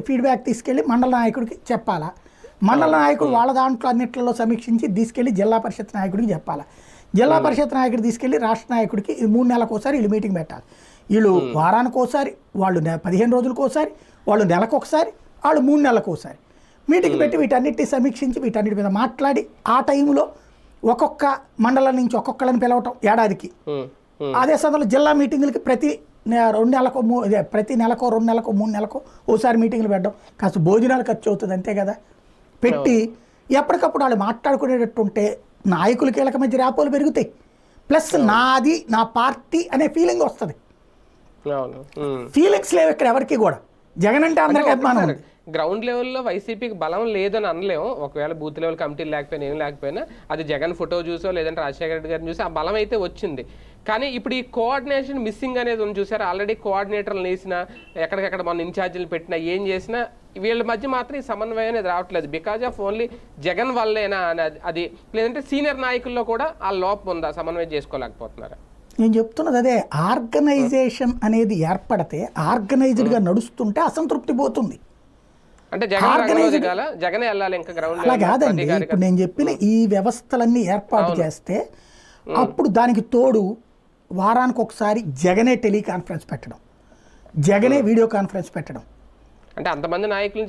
Feedback తీసుకెళ్ళి మండల నాయకుడికి చెప్పాలా, మండల నాయకుడు వాళ్ళ దాంట్లో అన్నిట్లలో సమీక్షించి తీసుకెళ్ళి జిల్లా పరిషత్ నాయకుడికి చెప్పాలా, జిల్లా పరిషత్ నాయకుడు తీసుకెళ్ళి రాష్ట్ర నాయకుడికి 3 నెలలకు ఒకసారి వీళ్ళు మీటింగ్ పెట్టాలి. వీళ్ళు వారానికి ఒకసారి, వాళ్ళు 15 రోజులకు ఒకసారి, వాళ్ళు నెలకు ఒకసారి, వాళ్ళు 3 నెలలకు ఒకసారి మీటింగ్ పెట్టి వీటన్నిటిని సమీక్షించి వీటన్నిటి మీద మాట్లాడి ఆ టైంలో ఒక్కొక్క మండలం నుంచి ఒక్కొక్కళ్ళని పిలవటం ఏడాదికి. అదే సమయంలో జిల్లా మీటింగులకి ప్రతి 2 నెలలకు ప్రతి నెలకో 2 నెలకో 3 నెలకో ఓసారి మీటింగ్లు పెట్టడం, కాస్త భోజనాలు ఖర్చు అవుతుంది అంతే కదా. పెట్టి ఎప్పటికప్పుడు వాళ్ళు మాట్లాడుకునేటట్టు ఉంటే నాయకుల కీలక మధ్య ర్యాపోలు పెరుగుతాయి, ప్లస్ నాది నా పార్టీ అనే ఫీలింగ్ వస్తుంది. ఫీలింగ్స్ లేవు ఇక్కడ ఎవరికి కూడా. జగన్ అంటే అందరికీ అభిమానం ఉంది. గ్రౌండ్ లెవెల్లో వైసీపీకి బలం లేదని అనలేము. ఒకవేళ బూత్ లెవెల్ కమిటీలు లేకపోయినా ఏం లేకపోయినా అది జగన్ ఫోటో చూసో లేదంటే రాజశేఖర రెడ్డి గారిని చూసి ఆ బలం అయితే వచ్చింది. కానీ ఇప్పుడు ఈ కోఆర్డినేషన్ మిస్సింగ్ అనేది ఉంది చూసారు. ఆల్రెడీ కోఆర్డినేటర్లు వేసిన, ఎక్కడికెక్కడ మన ఇన్ఛార్జీలు పెట్టినా, ఏం చేసినా వీళ్ళ మధ్య మాత్రం ఈ సమన్వయం అనేది రావట్లేదు. బికాజ్ ఆఫ్ ఓన్లీ జగన్ వల్లేనా అది, లేదంటే సీనియర్ నాయకుల్లో కూడా ఆ లోపం ఉందా, సమన్వయం చేసుకోలేకపోతున్నారా? నేను చెప్తున్నది అదే. ఆర్గనైజేషన్ అనేది ఏర్పడితే ఆర్గనైజ్డ్గా నడుస్తుంటే అసంతృప్తి పోతుంది. అంటే జగన్ వెళ్ళాలి ఇంకా గ్రౌండ్. అలా కాదండి, ఇప్పుడు నేను చెప్పిన ఈ వ్యవస్థలన్నీ ఏర్పాటు చేస్తే అప్పుడు దానికి తోడు వారానికి ఒకసారి జగనే టెలికాన్ఫరెన్స్ పెట్టడం, జగనే వీడియో కాన్ఫరెన్స్ పెట్టడం. అంటే అంతమంది నాయకులు